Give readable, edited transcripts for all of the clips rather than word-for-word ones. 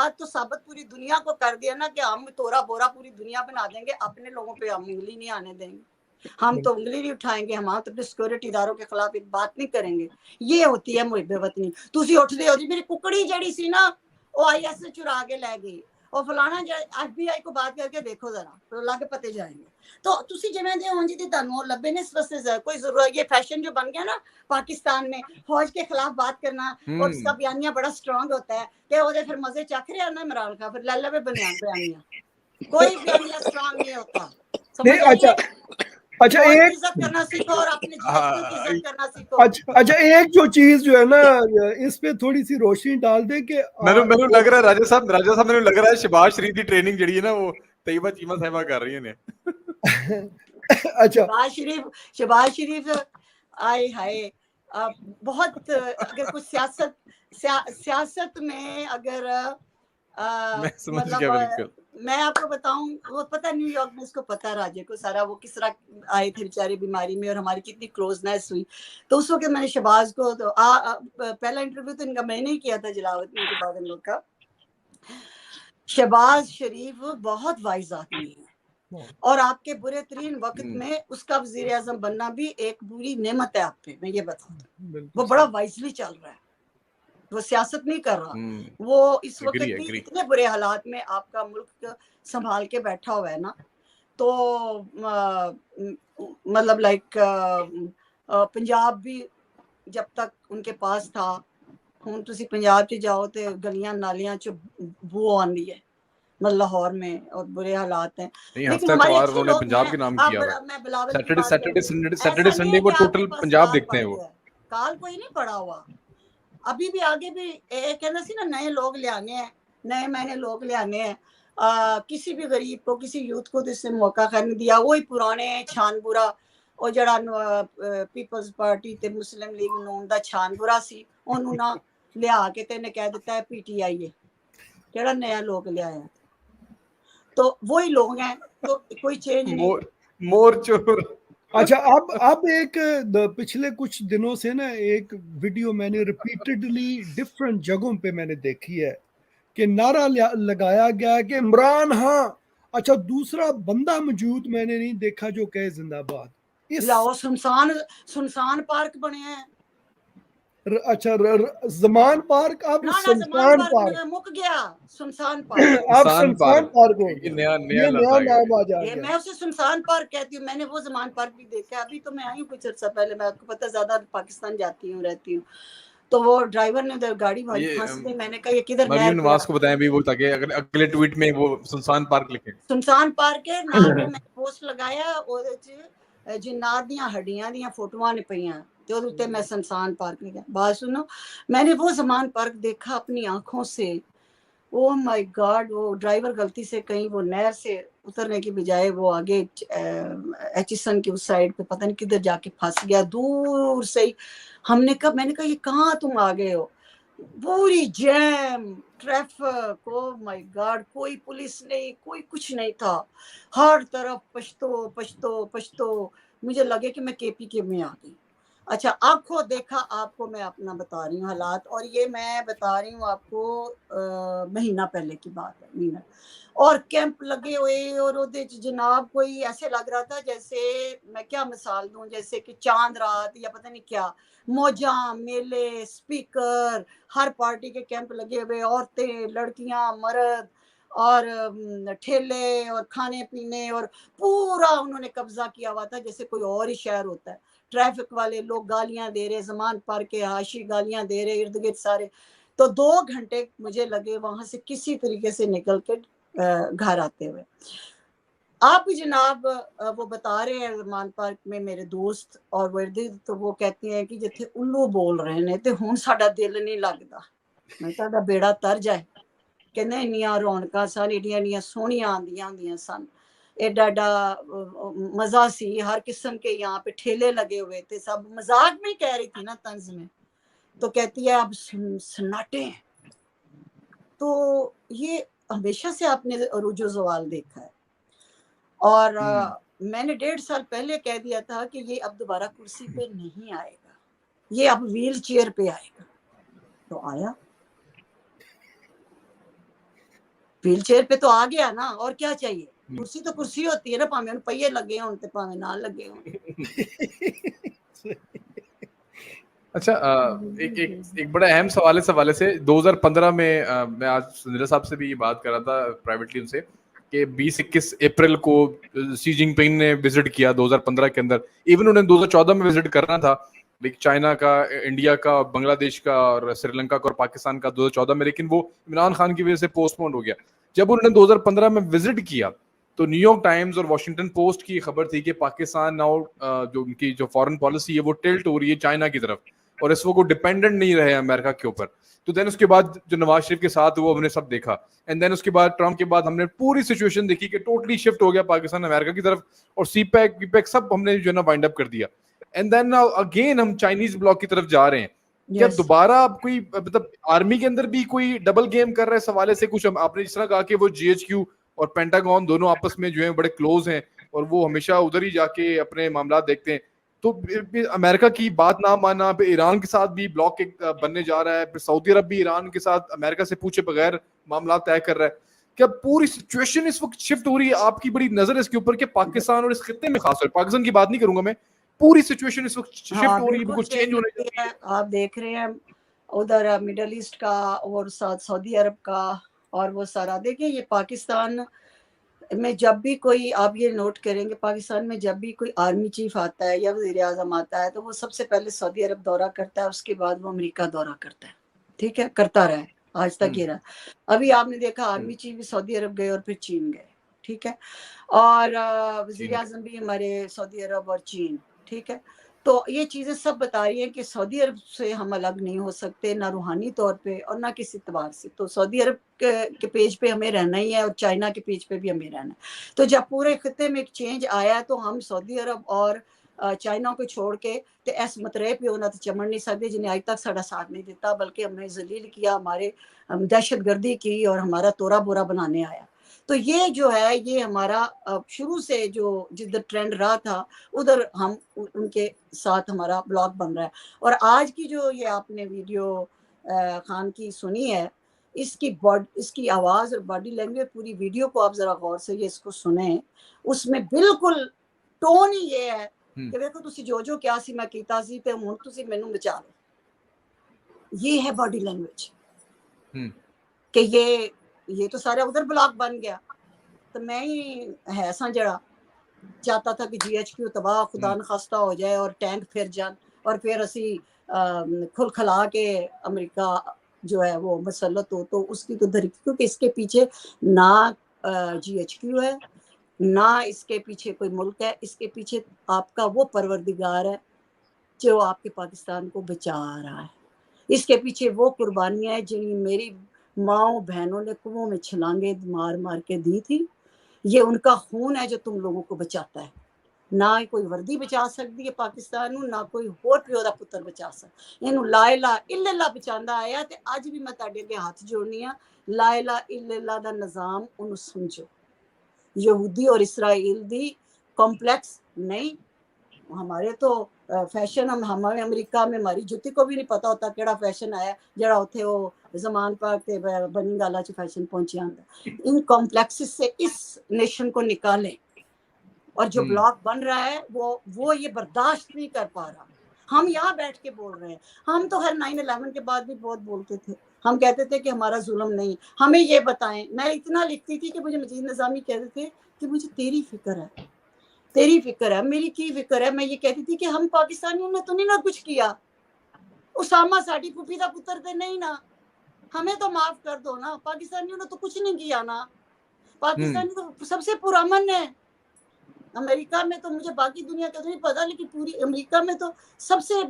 बात तो साबित पूरी दुनिया को कर दिया ना कि हम तोरा बोरा पूरी दुनिया बना देंगे, अपने लोगों पे हम उंगली नहीं आने देंगे, हम तो उंगली नहीं उठाएंगे, हम तो अपने सिक्योरिटी इदारों के खिलाफ एक बात नहीं करेंगे। ये होती है मुहिब वतनी। तुसी उठदे हो जी मेरी कुकड़ी जड़ी सी ना वो IS ने चुरा के ले गई और फलाना FBI को बात करके देखो जरा तो लाके पते जाएंगे। तो तुसी जिवें दे हों जी दी तुहानू लब्बे ने इस वास्ते कोई जरूरत, ये फैशन जो बन गया ना पाकिस्तान में फौज के खिलाफ बात करना और उसका बयानिया बड़ा स्ट्रांग होता है कि ओदे फिर मजे चख रहा ना इमरान खान, फिर लल्ला पे बयानिया कोई बयानिया स्ट्रांग नहीं होता। समझ आइए, अच्छा एक इज्जत करना सीखो और अपने GSP की इज्जत करना सीखो। अच्छा एक जो चीज जो है ना इस पे थोड़ी सी रोशनी डाल दे कि ਮੈਨੂੰ ਲੱਗ ਰਿਹਾ ਰਾਜਾ ਸਾਹਿਬ ਮੈਨੂੰ ਲੱਗ ਰਿਹਾ ਹੈ ਸ਼ਬਾਜ਼ ਸ਼ਰੀਫ ਦੀ ਟ੍ਰੇਨਿੰग ਜਿਹੜੀ ਹੈ ਨਾ ਉਹ ਤੈयबा चीमा साहिबा कर रही ने। अच्छा शहबाज शरीफ आए हाय बहुत अगर कुछ सियासत में अगर मतलब मैं आपको बताऊं, वो पता न्यूयॉर्क में उसको पता राजे को सारा वो किस तरह आए थे बेचारे बीमारी में और हमारी कितनी क्लोजनेस हुई। तो उस वक्त मैंने शहबाज को तो पहला इंटरव्यू तो इनका मैंने ही किया था जलावतनी के बाद इन लोग का। शहबाज शरीफ बहुत वाइज आदमी है और आपके बुरे तरीन वक्त में उसका वजीर आजम बनना भी एक बुरी नेमत है आप पे, मैं ये बताता हूँ। वो बड़ा वाइजली चल रहा है, वो सियासत नहीं कर रहा, वो इस वक्त भी इतने बुरे हालात में आपका मुल्क संभाल के बैठा हुआ है ना। तो मतलब लाइक पंजाब भी जब तक उनके पास था, हुण तुसी पंजाब च जाओ तो गलियां नालियां च बू आंदी है, मतलब लाहौर में और बुरे हालात हैं। लेकिन हमारे उन्होंने पंजाब के नाम किया, सैटरडे संडे वो टोटल पंजाब देखते हैं। वो काल कोई नहीं पड़ा हुआ, अभी भी आगे भी कहना सी ना नए लोग ले आने हैं, नए मैंने लोग ले आने हैं। किसी भी गरीब को किसी यूथ को तो इससे मौका नहीं दिया, वही पुराने छानबुरा और जड़ा पीपल्स पार्टी ते मुस्लिम लीग नून दा छानबुरा सी ओनू ना लिया के तेने कह देता है PTI है, जड़ा नया लोग ले आया तो वही लोग हैं, तो कोई चेंज नहीं। मोर चोर। अच्छा अब एक पिछले कुछ दिनों से ना एक वीडियो मैंने रिपीटेडली डिफरेंट जगहों पे मैंने देखी है कि नारा लगाया गया कि इमरान हाँ। अच्छा दूसरा बंदा मौजूद मैंने नहीं देखा जो कहे जिंदाबाद। लाओ सुनसान पार्क बने हैं। अच्छा जमान पार्क अब सुनसान पार्क मुक गया, सुनसान पार्क अब सुनसान पार्क हो गया, नया नाम आ जाएगा। मैं उसे सुनसान पार्क कहती हूँ, मैंने वो जमान पार्क भी देखा। अभी तो मैं आई हूँ कुछ अर्सा पहले, मैं आपको पता ज्यादा पाकिस्तान जाती हूँ रहती हूँ, तो वो ड्राइवर ने उधर गाड़ी फंस दी, मैंने कहा ये किधर मरियम नवाज को बताएं भी वो ताकि अगले ट्वीट में वो सुनसान पार्क लिखें। सुनसान पार्क है नाल पे मैंने पोस्ट लगाया, ओदे च जिन्नात दियां हड्डियां दियां फोटोआं ने पईयां ते ओदे उत्ते मैं सुनसान पार्क लिखा। बात सुनो, मैंने वो जमान पार्क देखा अपनी आंखों से। ओह माय गॉड, वो ड्राइवर गलती से कहीं वो नहर से उतरने की बजाय वो आगे एचिसन की उस साइड पे पता नहीं किधर जाके फंस गया। दूर से ही मैंने कहा ये कहाँ तुम आ गए हो? पूरी jam traffic, oh my God, कोई पुलिस नहीं, कोई कुछ नहीं था, हर तरफ पश्तो। मुझे लगे कि मैं KPK में आ गई। अच्छा आंखों देखा आपको, मैं अपना बता रही हूँ हालात, और ये मैं बता रही हूँ आपको महीना पहले की बात है, महीना। और कैंप लगे हुए और ओदे जनाब कोई ऐसे लग रहा था जैसे, मैं क्या मिसाल दूं, जैसे कि चांद रात या पता नहीं क्या, मौजा मेले, स्पीकर, हर पार्टी के कैंप लगे हुए, औरतें लड़कियां मर्द और ठेले और खाने पीने, और पूरा उन्होंने कब्जा किया हुआ था जैसे कोई और ही शहर होता है। ट्रैफिक वाले लोग गालियां दे रहे, जमान पार्क के हाशी गालियां दे रहे, इर्द गिर्द सारे। तो 2 घंटे मुझे लगे वहां से किसी तरीके से निकल के घर आते हुए। आप जनाब वो बता रहे हैं जमान पार्क में मेरे दोस्त और वर्दी, तो वो कहते हैं कि जिथे उल्लू बोल रहे ने ते हुण साडा दिल नहीं लगदा। मैं साडा बेड़ा तर जाए, कहने इन्नियां रौनकां सन, एडियां सोहणियां आंदियां हुंदियां सन, एडा मजा सी, हर किस्म के यहाँ पे ठेले लगे हुए थे, सब मजाक में कह रही थी ना तंज में। तो कहती है अब सन्नाटे हैं। तो ये हमेशा से आपने अरूजो ज़वाल देखा है, और मैंने 1.5 साल पहले कह दिया था कि ये अब दोबारा कुर्सी पे नहीं आएगा, ये अब व्हील चेयर पे आएगा। तो आया। व्हील चेयर पे तो आ गया ना, और क्या चाहिए, कुर्सी तो कुर्सी होती है ना, भावें पहिए लगे हों ते भावें ना लगे हों। अच्छा एक बड़ा अहम सवाल है, सवाले से 2015 में मैं आज सुनील साहब से भी ये बात कर रहा था प्राइवेटली उनसे कि 20-21 अप्रैल को शी जिनपिंग ने विजिट किया 2015 के अंदर, इवन उन्हें 2014 में विजिट करना था, लाइक चाइना का, इंडिया का, बांग्लादेश का और श्रीलंका का और पाकिस्तान का 2014 में, लेकिन वो इमरान खान की वजह से पोस्टपोन हो गया। जब उन्होंने 2015 में विजिट किया तो न्यूयॉर्क टाइम्स और वॉशिंगटन पोस्ट की खबर थी कि पाकिस्तान नाउ जो उनकी जो फॉरेन पॉलिसी है वो टिल्ट हो रही है चाइना की तरफ, और इस वो डिपेंडेंट नहीं रहे अमेरिका के ऊपर। तो देन उसके बाद जो नवाज शरीफ के साथ वो हमने सब देखा, एंड देन उसके बाद ट्रम्प के बाद हमने पूरी सिचुएशन देखी कि टोटली शिफ्ट हो गया पाकिस्तान अमेरिका की तरफ, और सीपैक सब हमने जो है ना वाइंड अप कर दिया, एंड देन अगेन हम चाइनीज ब्लॉक की तरफ जा रहे हैं। क्या दोबारा आप कोई मतलब आर्मी के अंदर भी कोई डबल गेम कर रहे हैं इस हवाले से कुछ? आपने जिस तरह कहा कि वो GHQ और पेंटागन दोनों आपस में जो है बड़े क्लोज हैं और वो हमेशा उधर ही जाके अपने मामला देखते हैं, तो अमेरिका की बात ना मानना, ईरान के साथ भी ब्लॉक बनने जा रहा है, फिर सऊदी अरब भी ईरान के साथ अमेरिका से पूछे बगैर मामला तय कर रहा है। क्या पूरी सिचुएशन इस वक्त शिफ्ट हो रही है? आपकी बड़ी नजर है इसके ऊपर कि पाकिस्तान और इस खित्ते में, खासकर पाकिस्तान की बात नहीं करूंगा मैं, पूरी सिचुएशन इस वक्त शिफ्ट हो रही है, बिल्कुल चेंज होने जा रही है। आप देख रहे हैं उधर मिडल ईस्ट का और सऊदी अरब का और वो सारा, देखिए ये पाकिस्तान में जब भी कोई, आप ये नोट करेंगे, पाकिस्तान में जब भी कोई आर्मी चीफ आता है या वज़ीर आज़म आता है तो वो सबसे पहले सऊदी अरब दौरा करता है, उसके बाद वो अमेरिका दौरा करता है। ठीक है, करता रहा है आज तक ये रहा। अभी आपने देखा आर्मी चीफ भी सऊदी अरब गए और फिर चीन गए। ठीक है, और वज़ीर आज़म भी हमारे सऊदी अरब और चीन। ठीक है, तो ये चीज़ें सब बता रही हैं कि सऊदी अरब से हम अलग नहीं हो सकते, ना रूहानी तौर पे और ना किसी एतबार से। तो सऊदी अरब के पेज पे हमें रहना ही है और चाइना के पेज पे भी हमें रहना है। तो जब पूरे खत्ते में एक चेंज आया तो हम सऊदी अरब और चाइना को छोड़ के ते इस मतरे पे होना तो चमड़ नहीं सकते जिन्हें आज तक साड़ा साथ नहीं देता, बल्कि हमें जलील किया, हमारे दहशतगर्दी की और हमारा तोरा बोरा बनाने आया। तो ये जो है ये हमारा शुरू से जो जिधर ट्रेंड रहा था उधर हम उनके साथ हमारा ब्लॉग बन रहा है। और आज की जो ये आपने वीडियो खान की सुनी है, इसकी आवाज़ और बॉडी लैंग्वेज, पूरी वीडियो को आप जरा गौर से ये इसको सुने, उसमें बिल्कुल टोन ही ये है कि देखो तुसी जो क्या सी मैं कीता सी ते हुण तुसी मैनू बचा लो। ये है बॉडी लैंग्वेज कि ये तो सारा उधर ब्लॉक बन गया, तो मैं ही है सा जड़ा चाहता था कि GHQ तबाह खुदा न खास्ता हो जाए और टैंक फिर जान और फिर असी खुल खला के अमेरिका जो है वो मसलत हो। तो उसकी तो धरती, क्योंकि इसके पीछे ना GHQ है, ना इसके पीछे कोई मुल्क है, इसके पीछे आपका वो परवरदिगार है जो आपके पाकिस्तान को बचा रहा है। इसके पीछे वो कुर्बानियाँ हैं जिन मेरी माओ बहनों ने कुओं में छलांगे मार मार के दी थी। ये उनका खून है जो तुम लोगों को बचाता है। ना कोई वर्दी बचा सकती है पाकिस्तान, ना कोई होर प्यो दा पुत्र बचा सकता। इनू ला इलाहा इल्लल्लाह बचांदा आया ते अज भी मैं तुहाडे अगे हाथ जोड़नी आ, ला इलाहा इल्लल्लाह दा निज़ाम उन्हें समझो। यहूदी और इसराइल दी कॉम्प्लेक्स नहीं, हमारे तो फैशन, हमारे अमेरिका में हमारी जुत्ती को भी नहीं पता होता केड़ा फैशन आया जरा उथे वो जमान पाक ते बनी गाला च फैशन पहुंचे आंदा। इन कॉम्प्लेक्सेस से इस नेशन को निकालें, और जो ब्लॉक बन रहा है वो ये बर्दाश्त नहीं कर पा रहा। हम यहाँ बैठ के बोल रहे हैं, हम तो हर 9/11 के बाद भी बहुत बोलते थे, हम कहते थे कि हमारा जुल्म नहीं, हमें ये बताएं। मैं इतना लिखती थी कि मुझे मजीद निज़ामी कहते थे कि मुझे तेरी फिक्र है, तेरी फिक्र है, मेरी की फिक्र है। मैं ये कहती थी कि हम पाकिस्तानियों ने तो नहीं ना कुछ किया, उसामा साड़ी फूफी का पुत्र थे नहीं ना, हमें तो माफ कर दो ना, पाकिस्तानियों ने तो कुछ नहीं किया ना, पाकिस्तानी तो सबसे पुरअमन है। अमेरिका में तो मुझे बाकी दुनिया का तो नहीं पता, लेकिन पूरी अमेरिका में तो सबसे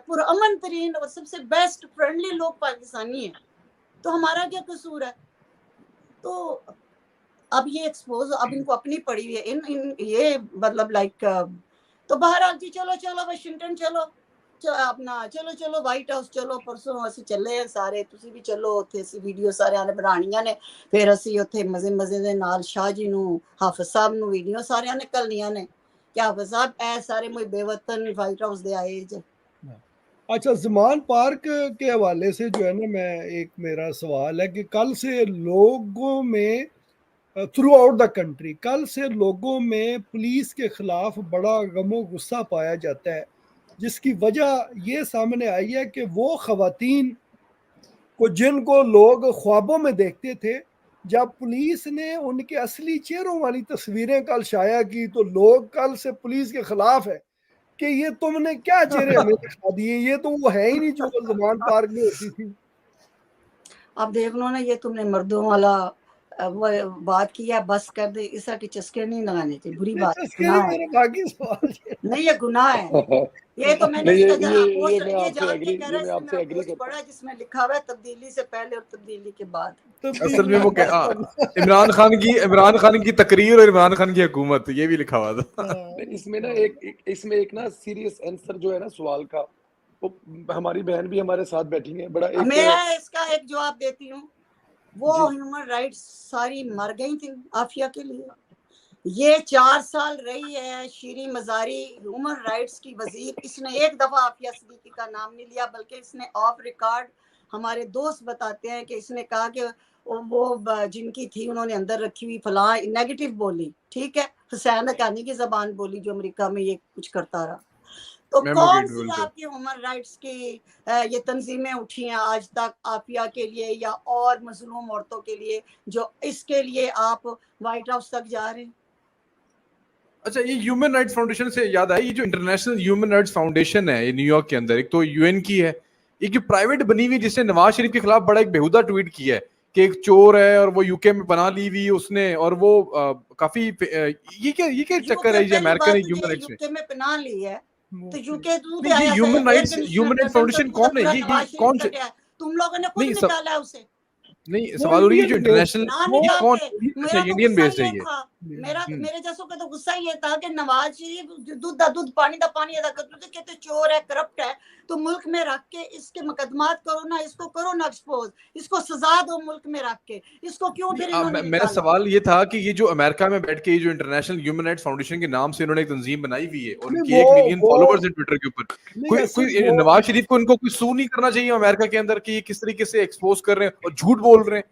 पुरअमन तरीन और सबसे बेस्ट फ्रेंडली लोग पाकिस्तानी हैं। तो हमारा क्या कसूर है? तो अब ये एक्सपोज, अब इनको अपनी पड़ी हुई है इन ये मतलब लाइक, तो बहरहाल जी चलो वाशिंगटन चलो अपना चलो वाइट हाउस चलो, परसों असी चले हैं सारे, तुसी भी चलो उत्थे, असी वीडियो सारे ने बनानियां ने, फिर असी उत्थे मजे दे नाल शाह जी नू, हाफिज साहब नू वीडियो सारे ने करनियां ने कि हाफिज साहब ऐ सारे मुझे बेवतन वाइट हाउस दे आए जे, اچھا زمان پارک کے حوالے سے جو ہے نا میں ایک میرا سوال ہے کہ کل سے لوگوں میں تھرو آؤٹ دا کنٹری کل سے لوگوں میں پولیس کے خلاف بڑا غم و غصہ پایا جاتا ہے، جس کی وجہ یہ سامنے آئی ہے کہ وہ خواتین کو جن کو لوگ خوابوں میں دیکھتے تھے، جب پولیس نے ان کے اصلی چہروں والی تصویریں کل شائع کی تو لوگ کل سے پولیس کے خلاف ہے کہ یہ تم نے کیا چہرے ہمیں دکھا دیے، یہ تو وہ ہے ہی نہیں جو زمان پارک میں ہوتی تھی۔ اب دیکھ لو نا، یہ تم نے مردوں والا وہ بات کیا، بس کر دے، ایسا کے چسکے نہیں لگانے تھے، بری بات ہے، اس کے لیے گناہ ہے، میرا باقی سوال نہیں یہ گناہ ہے۔ یہ تو میں نے نہیں اس کا جہاں یہ پوسٹ میں یہ آپ سے جان کے ایگری کہہ یہ رہا ہے، میں اس آپ نے سے میرا ایگری پوسٹ کرتا پڑھا جس میں لکھا ہوا ہے تبدیلی سے پہلے اور تبدیلی کے بعد۔ اصل میں وہ عمران خان کی تقریر اور عمران خان کی حکومت، یہ بھی لکھا ہوا تھا۔ اس میں نا ایک نا سیریس آنسر جو ہے نا سوال کا، وہ ہماری بہن بھی ہمارے ساتھ بیٹھی ہیں، بڑا ایک میں اس کا ایک جواب دیتی ہوں۔ وہ جی ہیومن رائٹس ساری مر گئی تھی عافیہ کے لیے۔ یہ 4 سال رہی ہے شیریں مزاری ہیومن رائٹس کی وزیر، اس نے ایک دفعہ عافیہ صدیقی کا نام نہیں لیا، بلکہ اس نے آف ریکارڈ، ہمارے دوست بتاتے ہیں کہ اس نے کہا کہ وہ جن کی تھی انہوں نے اندر رکھی ہوئی فلاں نیگیٹو بولی، ٹھیک ہے، حسین حقانی کی زبان بولی جو امریکہ میں یہ کچھ کرتا رہا۔ تو کون سی آپ کی ہیومن رائٹس کی یہ تنظیمیں اٹھی ہیں آج تک عافیہ کے لیے یا اور مظلوم عورتوں کے لیے، جو اس کے لیے آپ وائٹ ہاؤس تک جا رہے ہیں؟ اچھا، یہ ہیومن رائٹس فاؤنڈیشن سے یاد آئی، یہ جو انٹرنیشنل ہیومن رائٹس فاؤنڈیشن ہے یہ نیو یارک کے اندر، ایک تو یو این کی ہے، ایک جو پرائیویٹ بنی ہوئی جس نے نواز شریف کے خلاف بڑا ایک بےہودہ ٹویٹ کیا ہے کہ ایک چور ہے اور وہ یو کے میں پناہ لی ہوئی اس نے، اور وہ کافی یہ کیا چکر ہے یہ امریکن ہیومن رائٹس میں؟ یو کے میں پناہ لی ہے تو یو کے نہیں، یہ ہیومن رائٹس فاؤنڈیشن کون ہے؟ یہ کون سے؟ تم لوگوں نے خود نہیں نکالا ہے اسے۔ نہیں، سوال ہو رہی ہے جو انٹرنیشنل یہ کون؟ میرا تو انڈین غصہ بیسڈ ہے یہ تھا، میرے جیسوں کا تو غصہ یہ تھا کہ نواز شریف دودھ دا دودھ پانی دا پانی ادا کرتے تھے، کہتے چور ہے، کرپٹ ہے، تو ملک میں رکھ کے اس کے مقدمات کرو نا، اس کو کرو نا ایکسپوز، اس کو سزا دو ملک میں رکھ کے، اس کو کیوں پھر انہوں نے میرا نکالا؟ سوال یہ تھا کہ یہ جو امریکہ میں بیٹھ کے یہ جو انٹرنیشنل ہیومن رائٹس فاؤنڈیشن کے نام سے انہوں نے ایک تنظیم بنائی ہوئی ہے اور ان کی 1 ملین فالوورز ہیں ٹویٹر کے اوپر، کوئی نواز شریف کو ان کو کوئی سو نہیں کرنا چاہیے امریکہ کے اندر کہ یہ کس طریقے سے ایکسپوز کر رہے ہیں اور جھوٹ بول رہے ہیں؟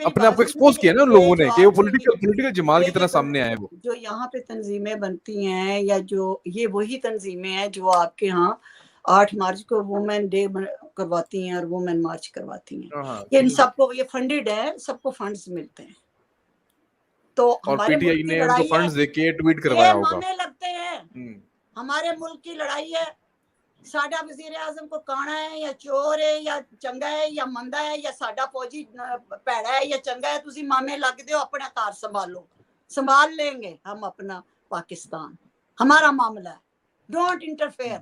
اپنے آپ کو ایکسپوز کیا نا ان لوگوں نے کہ وہ پولیٹیکل جماعت کی طرح سامنے آئے۔ وہ جو یہاں پہ تنظیمیں بنتی ہیں یا جو یہ وہی تنظیمیں ہیں جو آپ کے ہاں 8 مارچ کو وومن ڈے کرواتی ہیں اور وومن مارچ کرواتی ہیں، یہ ان سب کو یہ فنڈڈ ہے، سب کو فنڈز ملتے ہیں۔ تو اور ہمارے پی ٹی آئی ملک کی نے ان کو لڑائی فنڈز دے کے ٹویٹ ہے، کروایا یہ ہوگا۔ مانے لگتے ہیں، ہمارے ملک کی لڑائی ہے، ساڈا وزیر اعظم کو کانا ہے یا چور ہے یا چنگا ہے یا مندا ہے یا ساڈا فوجی پیڑا ہے یا چنگا ہے، تسی مامے لگ دیو، اپنا کار سنبھال لیں گے ہم اپنا پاکستان، ہمارا معاملہ ہے، ڈونٹ انٹرفیئر۔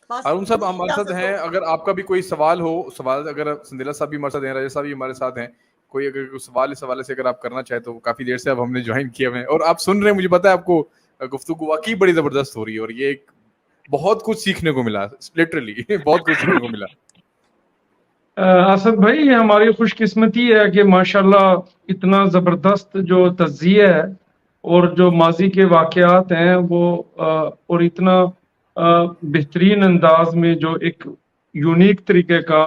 ہارون صاحب ہمارے ساتھ ہیں، اگر آپ کا بھی کوئی سوال ہو، سوال اگر سندیلا صاحب بھی ہمارے ساتھ ہیں، راجہ صاحب بھی ہمارے ساتھ ہیں، کوئی اگر کوئی سوال اس حوالے سے اگر آپ کرنا چاہیں تو کافی دیر سے اب ہم نے جوائن کیا ہوئے ہیں اور آپ سن رہے ہیں، مجھے پتا ہے آپ کو گفتگو واقعی بڑی زبردست ہو رہی ہے اور یہ ایک بہت کچھ سیکھنے کو ملا، لٹرلی بہت کچھ سیکھنے کو ملا۔ اسد بھائی، یہ ہماری خوش قسمتی ہے کہ ماشاءاللہ اتنا زبردست جو تجزیہ ہے اور جو ماضی کے واقعات ہیں وہ اور اتنا بہترین انداز میں جو ایک یونیک طریقہ کا